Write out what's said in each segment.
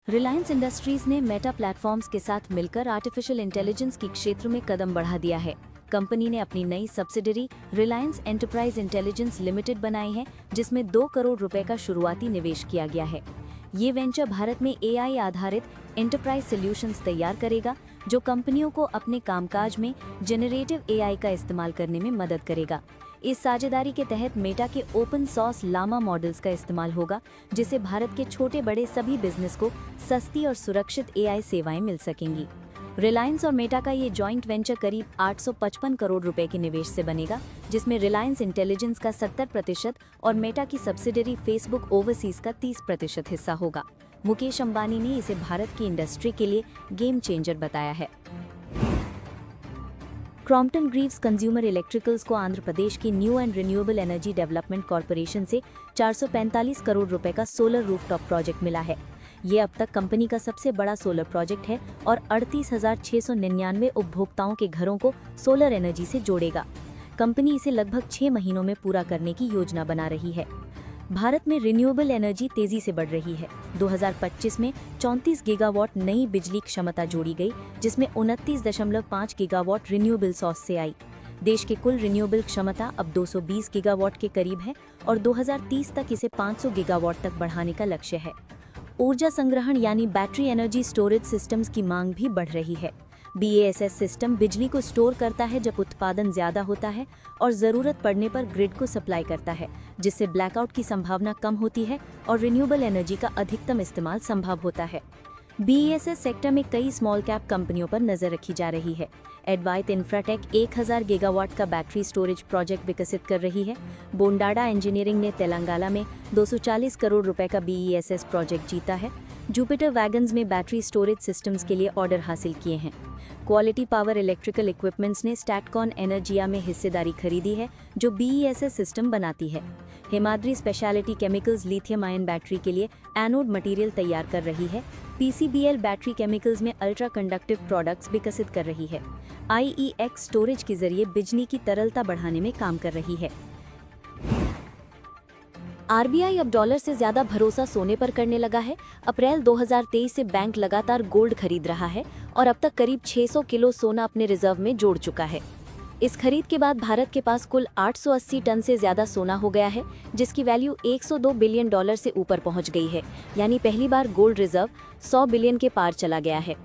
Reliance industries ने Meta platforms के साथ मिलकर आर्टिफिशियल इंटेलिजेंस के क्षेत्र में कदम बढ़ा दिया है। कंपनी ने अपनी नई subsidiary Reliance enterprise intelligence limited बनाई है, जिसमें 2 करोड़ रुपए का शुरुआती निवेश किया गया है। ये वेंचर भारत में एआई आधारित एंटरप्राइज सॉल्यूशंस तैयार करेगा, जो कंपनियों को अपने कामकाज में जेनरेटिव एआई का इस्तेमाल करने में मदद करेगा। इस साझेदारी के तहत मेटा के ओपन सोर्स लामा मॉडल्स का इस्तेमाल होगा, जिससे भारत के छोटे बड़े सभी बिजनेस को सस्ती और सुरक्षित एआई सेवाएं मिल सकेंगी। रिलायंस और मेटा का ये जॉइंट वेंचर करीब 855 करोड़ रुपए के निवेश से बनेगा, जिसमें रिलायंस इंटेलिजेंस का 70% और मेटा की सब्सिडरी फेसबुक ओवरसीज का 30% हिस्सा होगा। मुकेश अंबानी ने इसे भारत की इंडस्ट्री के लिए गेम चेंजर बताया है। क्रॉम्पटन ग्रीव्स कंज्यूमर इलेक्ट्रिकल्स को आंध्र प्रदेश की new and renewable energy development corporation से 445 करोड़ रुपए का सोलर रूफटॉप प्रोजेक्ट मिला है। ये अब तक कंपनी का सबसे बड़ा सोलर प्रोजेक्ट है और 38,699 उपभोक्ताओं के घरों को सोलर एनर्जी से जोड़ेगा। कंपनी इसे लगभग 6 महीनों में पूरा करने की योजना बना रही है। भारत में रिन्यूएबल एनर्जी तेजी से बढ़ रही है। 2025 में 34 गीगावाट नई बिजली क्षमता जोड़ी गई, जिसमें 29.5 गीगावाट रिन्यूएबल सोर्स से आई। देश की कुल रिन्यूएबल क्षमता अब 220 गीगावाट के करीब है और 2030 तक इसे 500 गीगावाट तक बढ़ाने का लक्ष्य है। ऊर्जा संग्रहण यानी बैटरी एनर्जी स्टोरेज सिस्टम्स की मांग भी बढ़ रही है। BESS सिस्टम बिजली को स्टोर करता है जब उत्पादन ज्यादा होता है और जरूरत पड़ने पर ग्रिड को सप्लाई करता है, जिससे ब्लैकआउट की संभावना कम होती है और रिन्यूएबल एनर्जी का अधिकतम इस्तेमाल संभव होता है। BESS सेक्टर में कई स्मॉल कैप कंपनियों पर नजर रखी जा रही है। एडवाइट इंफ्राटेक 1000 गीगावाट का बैटरी स्टोरेज प्रोजेक्ट विकसित कर रही है। बोंडाडा इंजीनियरिंग ने तेलंगाना में 240 करोड़ रुपए का BESS प्रोजेक्ट जीता है। जुपिटर वैगन्स में बैटरी स्टोरेज सिस्टम्स के लिए ऑर्डर हासिल किए हैं। क्वालिटी पावर इलेक्ट्रिकल इक्विपमेंट्स ने स्टैटकॉन एनर्जिया में हिस्सेदारी खरीदी है, जो BESS सिस्टम बनाती है। Himadri speciality chemicals lithium ion battery के लिए एनोड मटेरियल तैयार कर रही है। PCBL बैटरी केमिकल्स में अल्ट्रा कंडक्टिव प्रोडक्ट्स विकसित कर रही है। IEX स्टोरेज के जरिए बिजली की तरलता बढ़ाने में काम कर रही है। RBI अब डॉलर से ज्यादा भरोसा सोने पर करने लगा है। अप्रैल 2023 से बैंक लगातार गोल्ड खरीद रहा है और अब तक करीब 600 किलो सोना अपने रिजर्व में जोड़ चुका है। इस खरीद के बाद भारत के पास कुल 880 टन से ज्यादा सोना हो गया है, जिसकी वैल्यू 102 बिलियन डॉलर से ऊपर पहुंच गई है। यानी पहली बार गोल्ड रिजर्व 100 बिलियन के पार चला गया है।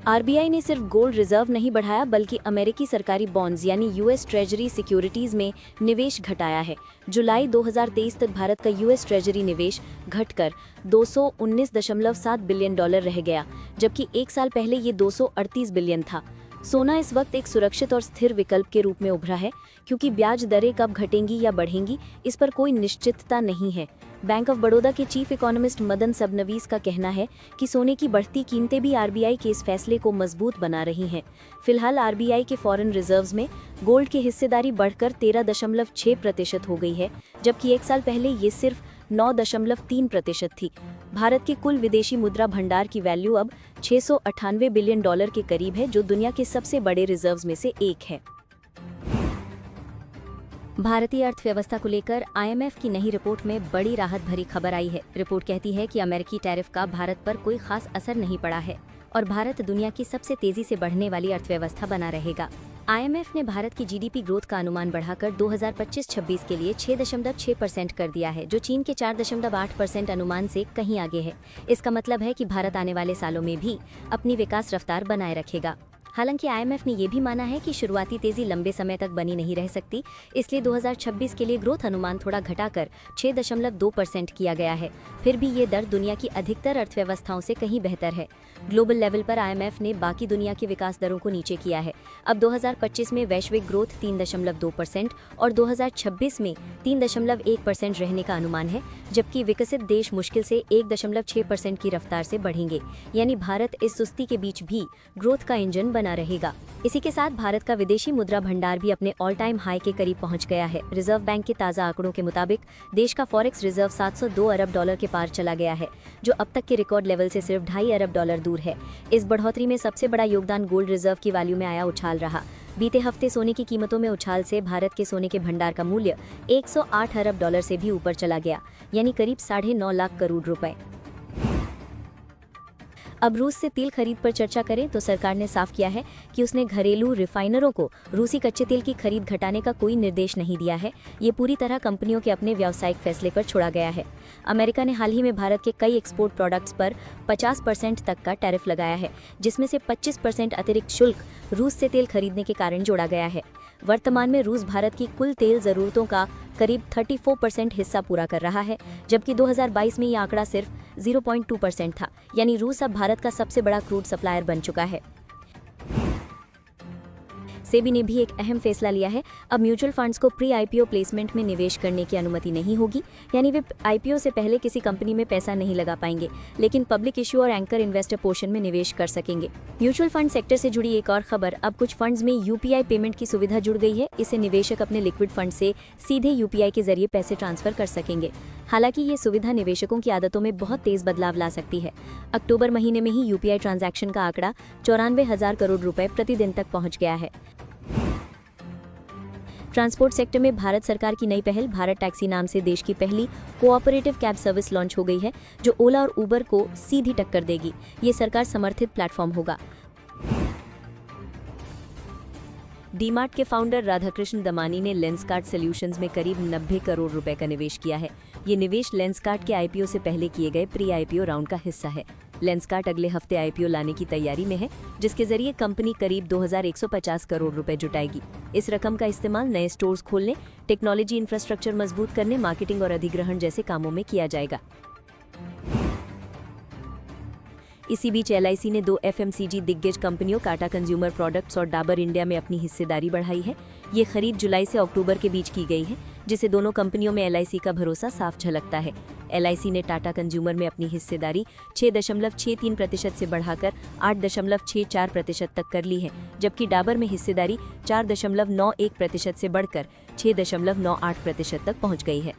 RBI ने सिर्फ गोल्ड रिजर्व नहीं बढ़ाया, बल्कि अमेरिकी सरकारी बॉन्ड्स यानी US ट्रेजरी सिक्योरिटीज में निवेश घटाया है। जुलाई 2023 तक भारत का US ट्रेजरी निवेश घटकर 219.7 बिलियन डॉलर रह गया, जबकि एक साल पहले ये 238 बिलियन था। सोना इस वक्त एक सुरक्षित और स्थिर विकल्प के रूप में उभरा है, क्योंकि ब्याज दरें कब घटेंगी या बढ़ेंगी, इस पर कोई निश्चितता नहीं है। बैंक ऑफ बड़ौदा के चीफ इकोनॉमिस्ट मदन सबनवीस का कहना है कि सोने की बढ़ती कीमतें भी RBI के इस फैसले को मजबूत बना रही हैं। फिलहाल RBI के फॉरेन रिजर्व्स में गोल्ड की हिस्सेदारी बढ़कर 13.6% हो गई है, जबकि एक साल पहले ये सिर्फ 9.3% थी। भारत के कुल विदेशी मुद्रा भंडार की वैल्यू अब 698 बिलियन डॉलर के करीब है, जो दुनिया के सबसे बड़े रिजर्व्स में से एक है। भारतीय अर्थव्यवस्था को लेकर IMF की नई रिपोर्ट में बड़ी राहत भरी खबर आई है। रिपोर्ट कहती है कि अमेरिकी टैरिफ का भारत पर कोई खास असर नहीं पड़ा है और भारत दुनिया की सबसे तेजी से बढ़ने वाली अर्थव्यवस्था बना रहेगा। IMF ने भारत की GDP ग्रोथ का अनुमान बढ़ाकर 2025-26 के लिए 6.6% कर दिया है, जो चीन के 4.8% अनुमान से कहीं आगे है। इसका मतलब है कि भारत आने वाले सालों में भी अपनी विकास रफ्तार बनाए रखेगा। हालांकि IMF ने यह भी माना है कि शुरुआती तेजी लंबे समय तक बनी नहीं रह सकती, इसलिए 2026 के लिए ग्रोथ अनुमान थोड़ा घटाकर 6.2% किया गया है। फिर भी ये दर दुनिया की अधिकतर अर्थव्यवस्थाओं से कहीं बेहतर है। ग्लोबल लेवल पर IMF ने बाकी दुनिया की विकास दरों को नीचे किया है। अब 2025 में वैश्विक ग्रोथ 3.2% और 2026 में 3.1% रहने का अनुमान है, जबकि विकसित देश मुश्किल से 1.6% की रफ्तार से बढ़ेंगे। यानी भारत इस सुस्ती के बीच भी ग्रोथ का इंजन बना रहेगा। इसी के साथ भारत का विदेशी मुद्रा भंडार भी अपने ऑल टाइम हाई के करीब पहुंच गया है। रिजर्व बैंक के ताज़ा आंकड़ों के मुताबिक देश का फॉरेक्स रिजर्व 702 अरब डॉलर के पार चला गया है, जो अब तक के रिकॉर्ड लेवल से सिर्फ 2.5 अरब डॉलर दूर है। इस बढ़ोतरी में सबसे बड़ा योगदान गोल्ड रिजर्व की वैल्यू में आया उछाल रहा। बीते हफ्ते सोने की कीमतों में उछाल से भारत के सोने के भंडार का मूल्य 108 अरब डॉलर से भी ऊपर चला गया, यानी करीब 9.5 लाख करोड़ रुपए। अब रूस से तेल खरीद पर चर्चा करें तो सरकार ने साफ किया है कि उसने घरेलू रिफाइनरों को रूसी कच्चे तेल की खरीद घटाने का कोई निर्देश नहीं दिया है। ये पूरी तरह कंपनियों के अपने व्यावसायिक फैसले पर छोड़ा गया है। अमेरिका ने हाल ही में भारत के कई एक्सपोर्ट प्रोडक्ट्स पर 50% तक का टैरिफ लगाया है, जिसमें से 25% अतिरिक्त शुल्क रूस से तेल खरीदने के कारण जोड़ा गया है। वर्तमान में रूस भारत की कुल तेल जरूरतों का करीब 34% हिस्सा पूरा कर रहा है, जबकि 2022 में ये आंकड़ा सिर्फ 0.2% था। यानी रूस अब भारत का सबसे बड़ा क्रूड सप्लायर बन चुका है। सेबी ने भी एक अहम फैसला लिया है। अब म्यूचुअल फंड्स को प्री आईपीओ प्लेसमेंट में निवेश करने की अनुमति नहीं होगी, यानी वे आईपीओ से पहले किसी कंपनी में पैसा नहीं लगा पाएंगे, लेकिन पब्लिक इश्यू और एंकर इन्वेस्टर पोर्शन में निवेश कर सकेंगे। म्यूचुअल फंड सेक्टर से जुड़ी एक और खबर, अब कुछ फंड्स में यूपीआई पेमेंट की सुविधा जुड़ गई है। इससे निवेशक अपने लिक्विड फंड से सीधे यूपीआई के जरिए पैसे ट्रांसफर कर सकेंगे। हालांकि ये सुविधा निवेशकों की आदतों में बहुत तेज बदलाव ला सकती है। अक्टूबर महीने में ही यूपीआई ट्रांजैक्शन का आंकड़ा 94,000 करोड़ रुपए प्रतिदिन तक पहुंच गया है। ट्रांसपोर्ट सेक्टर में भारत सरकार की नई पहल भारत टैक्सी नाम से देश की पहली कोऑपरेटिव कैब सर्विस लॉन्च हो गई है, जो ओला और उबर को सीधी टक्कर देगी। ये सरकार समर्थित प्लेटफॉर्म होगा। डीमार्ट के फाउंडर राधाकृष्ण दमानी ने लेंसकार्ट सॉल्यूशंस में करीब 90 करोड़ रुपए का निवेश किया है। ये निवेश लेंसकार्ट के आईपीओ से पहले किए गए प्री आईपीओ राउंड का हिस्सा है। लेंसकार्ट अगले हफ्ते आईपीओ लाने की तैयारी में है, जिसके जरिए कंपनी करीब 2150 करोड़ रुपए जुटाएगी। इस रकम का इस्तेमाल नए स्टोर्स खोलने, टेक्नोलॉजी इंफ्रास्ट्रक्चर मजबूत करने, मार्केटिंग और अधिग्रहण जैसे कामों में किया जाएगा। इसी बीच एलआईसी ने 2 एफएमसीजी दिग्गज कंपनियों टाटा कंज्यूमर प्रोडक्ट्स और डाबर इंडिया में अपनी हिस्सेदारी बढ़ाई है। ये खरीद जुलाई से अक्टूबर के बीच की गई है, जिससे दोनों कंपनियों में एलआईसी का भरोसा साफ झलकता है। एलआईसी ने टाटा कंज्यूमर में अपनी हिस्सेदारी 6.63% से बढ़ाकर 8.64% तक कर ली है, जबकि डाबर में हिस्सेदारी 4.91% से बढ़कर 6.98% तक पहुंच गई है।